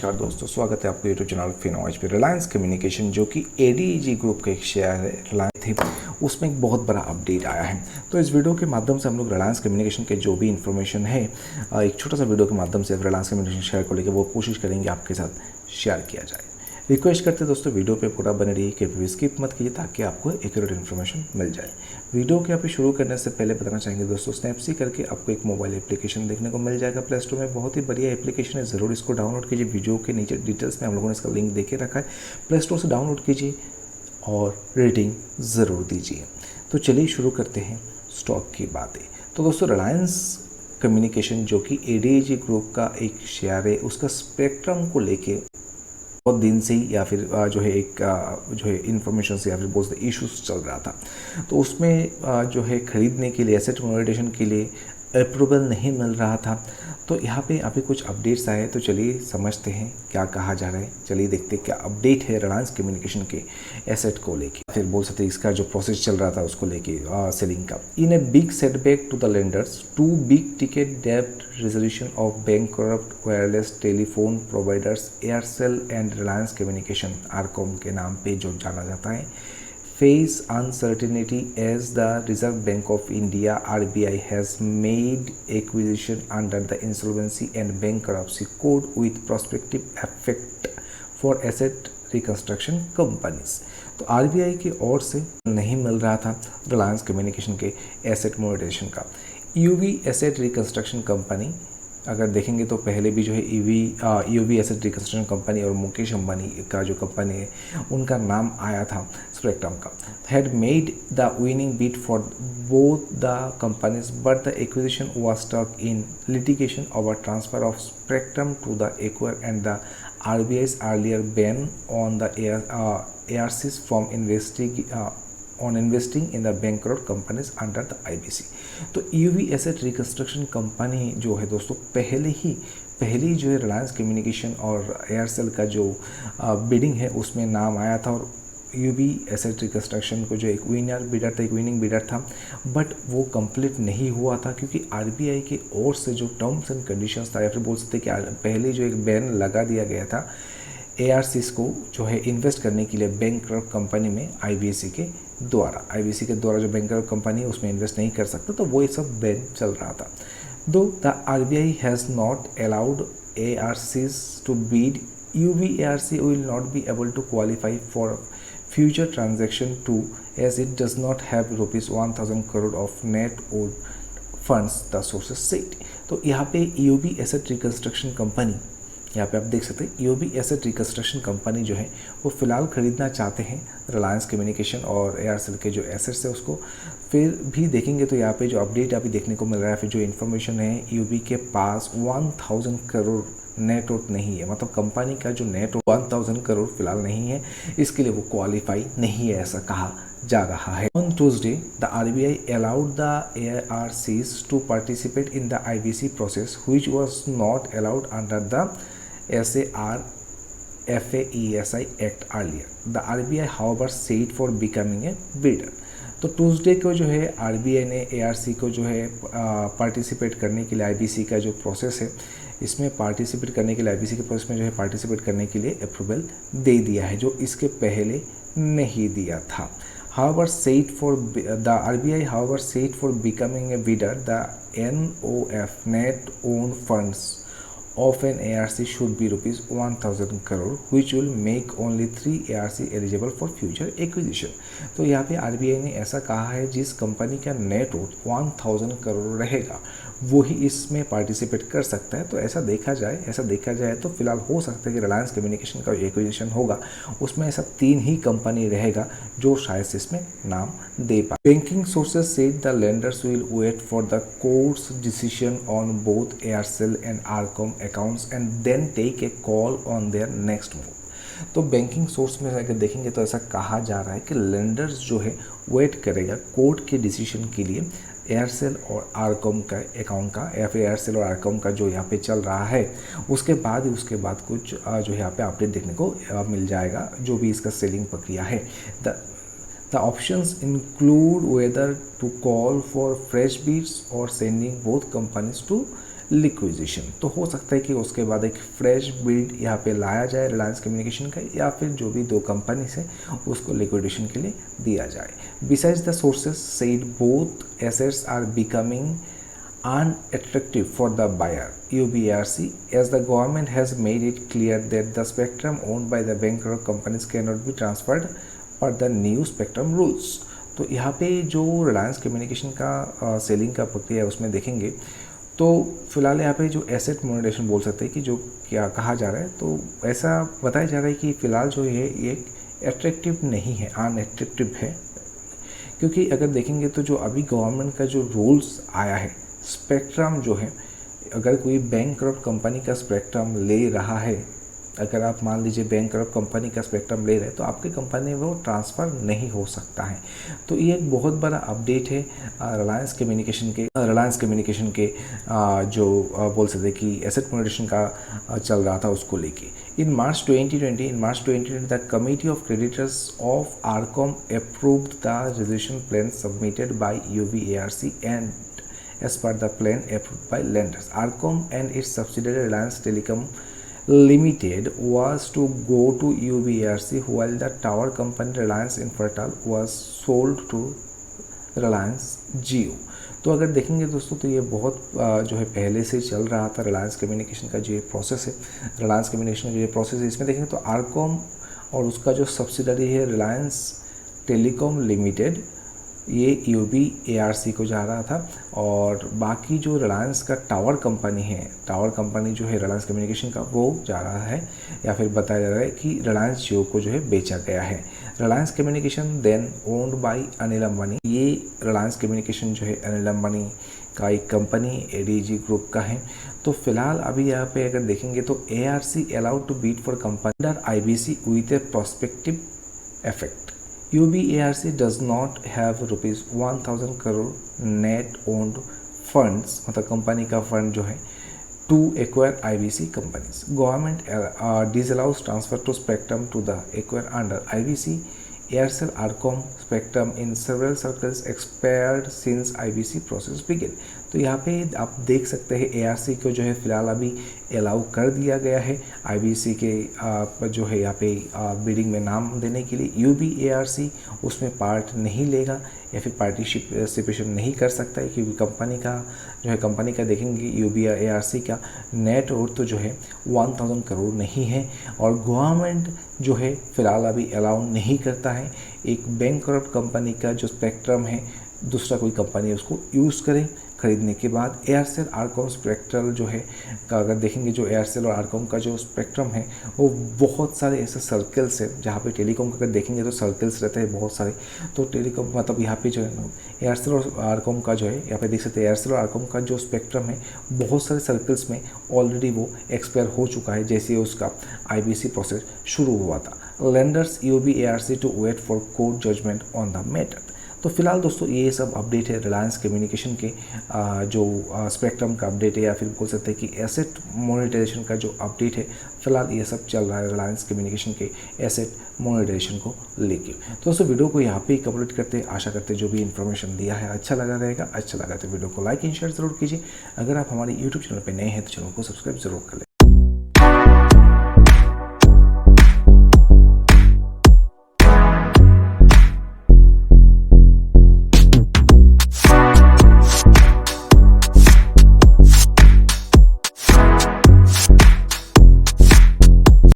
नमस्कार दोस्तों, स्वागत है आपको यूट्यूब चैनल फिनोज पे। रिलायंस कम्युनिकेशन जो कि एडीजी ग्रुप का एक शेयर है रिलायंस थे, उसमें एक बहुत बड़ा अपडेट आया है। तो इस वीडियो के माध्यम से हम लोग रिलायंस कम्युनिकेशन के जो भी इन्फॉर्मेशन है एक छोटा सा वीडियो के माध्यम से रिलायंस कम्युनिकेशन शेयर को लेकर वो कोशिश करेंगे आपके साथ शेयर किया जाए। रिक्वेस्ट करते हैं दोस्तों, वीडियो पे पूरा बने रहिए, कभी भी स्किप मत कीजिए ताकि आपको एक्यूरेट इन्फॉर्मेशन मिल जाए। वीडियो के आप शुरू करने से पहले बताना चाहेंगे दोस्तों, स्नैपसी करके आपको एक मोबाइल एप्लीकेशन देखने को मिल जाएगा प्ले स्टोर में। बहुत ही बढ़िया एप्लीकेशन है, ज़रूर इसको डाउनलोड कीजिए। वीडियो के नीचे डिटेल्स में हम लोगों ने इसका लिंक देके रखा है, प्ले स्टोर से डाउनलोड कीजिए और रेटिंग ज़रूर दीजिए। तो चलिए शुरू करते हैं स्टॉक की बातें। तो दोस्तों, रिलायंस कम्युनिकेशन जो कि एडीजी ग्रुप का एक शेयर है, उसका स्पेक्ट्रम को लेके बहुत दिन से ही या फिर जो है एक जो है इन्फॉर्मेशन से या फिर बहुत से इश्यूज चल रहा था। तो उसमें जो है खरीदने के लिए, एसेट मोनेटाइजेशन के लिए अप्रूवल नहीं मिल रहा था। तो यहाँ पे अभी कुछ अपडेट्स आए, तो चलिए समझते हैं क्या कहा जा रहा है। चलिए देखते हैं क्या अपडेट है रिलायंस कम्युनिकेशन के एसेट को लेके, फिर बोल सकते हैं इसका जो प्रोसेस चल रहा था उसको लेके सेलिंग का। In a big setback to the lenders, to big ticket डेब्ट resolution of bankrupt wireless telephone providers Aircel and Reliance communication, RCom के नाम पे जो जाना जाता है, face uncertainty as the Reserve Bank of India RBI has made acquisition under the Insolvency and Bankruptcy Code with prospective effect for asset reconstruction companies। तो RBI की ओर से नहीं मिल रहा था रिलायंस कम्युनिकेशन के एसेट मोनेटाइजेशन का। यूवी एसेट रिकंस्ट्रक्शन कंपनी अगर देखेंगे तो पहले भी जो है यूवी एसेट रिकंस्ट्रक्शन कंपनी और मुकेश अंबानी का जो कंपनी है उनका नाम आया था स्पेक्ट्रम का। Had made the winning bid for both the companies but the acquisition was stuck in litigation over transfer of spectrum to the acquire and the RBI's earlier ban on the ARCs from investing in the bankrupt companies under the IBC। तो UV asset reconstruction company जो है दोस्तों पहली जो है Reliance communication और Aircel का जो बिडिंग है उसमें नाम आया था, और यूवी एसेट रिकंस्ट्रक्शन को जो एक विनिंग बिडर था, बट वो कंप्लीट नहीं हुआ था क्योंकि आरबीआई की ओर से जो टर्म्स एंड कंडीशंस था, या फिर बोल सकते कि पहले जो एक बैन लगा दिया गया था एआरसीज को जो है इन्वेस्ट करने के लिए बैंकक्रप्ट कंपनी में आईबीसी के द्वारा जो बैंकक्रप्ट कंपनी है उसमें इन्वेस्ट नहीं कर सकता, तो वो ये सब बैन चल रहा था। Though the RBI has not allowed ARCs to bid, UV ARC will not be able to qualify for future transaction too, as it does not have rupees 1000 crore of net owed funds, the sources said। तो यहाँ पे UV asset reconstruction company, यहाँ पे आप देख सकते हैं UV asset reconstruction company जो है वो फ़िलहाल ख़रीदना चाहते हैं रिलायंस कम्युनिकेशन और एयरसेल के जो एसेट्स है उसको। फिर भी देखेंगे तो यहाँ पे जो अपडेट अभी देखने को मिल रहा है, फिर जो इन्फॉर्मेशन है, यूबी के पास 1000 करोड़ नेट वर्थ नहीं है, मतलब कंपनी का जो नेट 1000 करोड़ फिलहाल नहीं है, इसके लिए वो क्वालिफाई नहीं है, ऐसा कहा जा रहा है। On Tuesday the RBI allowed the ARCs to participate in the IBC process which was not allowed under the SARFAESI act earlier. The RBI however said for becoming a bidder. तो Tuesday को जो है RBI ने ARC को जो है participate करने के लिए आईबीसी का जो प्रोसेस है इसमें पार्टिसिपेट करने के लिए आईबीसी के प्रोसेस में जो है पार्टिसिपेट करने के लिए अप्रूवल दे दिया है, जो इसके पहले नहीं दिया था। However, the RBI however said for becoming a bidder, the NOF net own funds of an ARC should be rupees 1000 crore, which will make only 3 ARC eligible for future acquisition। तो यहाँ पे आरबीआई ने ऐसा कहा है जिस company का net worth 1000 crore रहेगा वही इसमें पार्टिसिपेट कर सकता है। तो ऐसा देखा जाए तो फिलहाल हो सकता है कि रिलायंस कम्युनिकेशन का एक्विजिशन होगा उसमें ऐसा 3 ही कंपनी रहेगा जो शायद से इसमें नाम दे पाए। Banking sources said the lenders will wait for the court's decision on both Aircel and RCom accounts and then take a call on their next move. तो बैंकिंग सोर्स में अगर देखेंगे तो ऐसा कहा जा रहा है कि लेंडर्स जो है वेट करेगा कोर्ट के डिसीजन के लिए एयरसेल और आरकॉम का अकाउंट का, या फिर एयरसेल और आरकॉम का जो यहाँ पे चल रहा है उसके बाद कुछ जो यहाँ पे अपडेट देखने को मिल जाएगा, जो भी इसका सेलिंग प्रक्रिया है। The options include whether to call for fresh bids or sending both companies to लिक्विजेशन। तो हो सकता है कि उसके बाद एक फ्रेश बिल्ड यहाँ पे लाया जाए रिलायंस कम्युनिकेशन का, या फिर जो भी दो कंपनी है उसको लिक्विडेशन के लिए दिया जाए। Besides the sources said both assets are becoming unattractive for the buyer UBRC, as the government has made it clear that the spectrum owned by the bankrupt companies cannot be transferred per the new spectrum rules। तो यहाँ पे जो Reliance communication का selling का प्रक्रिया है उसमें देखेंगे तो फिलहाल यहाँ पे जो एसेट मोनेटाइजेशन बोल सकते हैं कि जो क्या कहा जा रहा है, तो ऐसा बताया जा रहा है कि फ़िलहाल जो है ये एक एट्रैक्टिव नहीं है, अनएट्रैक्टिव है। क्योंकि अगर देखेंगे तो जो अभी गवर्नमेंट का जो रूल्स आया है, स्पेक्ट्रम जो है, अगर कोई बैंकरप्ट कंपनी का स्पेक्ट्रम ले रहा है, अगर आप मान लीजिए बैंकरप्ट कंपनी का स्पेक्ट्रम ले रहे हैं तो आपकी कंपनी में वो ट्रांसफ़र नहीं हो सकता है। तो ये एक बहुत बड़ा अपडेट है रिलायंस कम्युनिकेशन के जो बोल सकते कि एसेट मोनेटाइजेशन का चल रहा था उसको लेके। इन मार्च 2020 the committee of creditors of RCom approved the resolution plan submitted by UBARC and as per the plan approved by lenders. Arcom and its subsidiary Reliance Telecom Limited was to go to UBRC, while the tower company Reliance Infratel was sold to Reliance Jio। तो अगर देखेंगे दोस्तों तो ये बहुत जो है पहले से चल रहा था रिलायंस कम्युनिकेशन का जो ये प्रोसेस है, रिलायंस कम्युनिकेशन का जो ये प्रोसेस है, इसमें देखेंगे तो आरकॉम और उसका जो सब्सिडरी है रिलायंस टेलीकॉम लिमिटेड, ये UBARC को जा रहा था, और बाकी जो रिलायंस का टावर कंपनी है, टावर कंपनी जो है रिलायंस कम्युनिकेशन का, वो जा रहा है या फिर बताया जा रहा है कि रिलायंस जियो को जो है बेचा गया है। Reliance communication then owned by Anil Ambani, ये रिलायंस कम्युनिकेशन जो है अनिल अंबानी का एक कंपनी ADG ग्रुप का है। तो फिलहाल अभी यहाँ पे अगर देखेंगे तो ARC allowed to bid for company under IBC with a prospective effect. UBARC does not have rupees 1000 crore net owned funds, मतलब कंपनी का फंड जो है to acquire IBC companies. Government disallows transfer to spectrum to the acquire under IBC. Aircel Arcom spectrum in several circles expired since IBC process began। तो यहाँ पे आप देख सकते हैं ARC को जो है फिलहाल अभी अलाउ कर दिया गया है IBC के जो है यहाँ पे बिडिंग में नाम देने के लिए। UBARC उसमें पार्ट नहीं लेगा या फिर पार्टिसिपेशन नहीं कर सकता है, क्योंकि कंपनी का देखेंगे UBARC का नेट वर्थ तो जो है 1000 करोड़ नहीं है, और गवर्नमेंट जो है फिलहाल अभी अलाउ नहीं करता है एक बैंकरप्ट कंपनी का जो स्पेक्ट्रम है दूसरा कोई कंपनी उसको यूज़ करे खरीदने के बाद। एयरसेल आरकॉम स्पेक्ट्रल जो है का अगर देखेंगे, जो एयरसेल और आरकॉम का जो स्पेक्ट्रम है वो बहुत सारे ऐसे सर्कल्स है, जहाँ पे टेलीकॉम का अगर देखेंगे तो सर्कल्स रहते हैं बहुत सारे। तो टेलीकॉम मतलब यहाँ पे जो है ना एयरसेल और आरकॉम का जो है यहाँ पे देख सकते हैं एयरसेल और आरकॉम का जो स्पेक्ट्रम है बहुत सारे सर्कल्स में ऑलरेडी वो एक्सपायर हो चुका है जैसे उसका IBC प्रोसेस शुरू हुआ था। Lenders UBARC to wait for court judgment on the matter. तो फिलहाल दोस्तों ये सब अपडेट है रिलायंस कम्युनिकेशन के जो स्पेक्ट्रम का अपडेट है, या फिर बोल सकते हैं कि एसेट मोनेटाइजेशन का जो अपडेट है, फिलहाल ये सब चल रहा है रिलायंस कम्युनिकेशन के एसेट मोनेटाइजेशन को लेके। तो दोस्तों वीडियो को यहाँ पे ही कंप्लीट करते हैं। आशा करते हैं जो भी इन्फॉर्मेशन दिया है अच्छा लगा रहेगा। अच्छा लगा तो वीडियो को लाइक एंड शेयर जरूर कीजिए। अगर आप हमारे यूट्यूब चैनल पर नए हैं तो चैनल को सब्सक्राइब जरूर कर लें।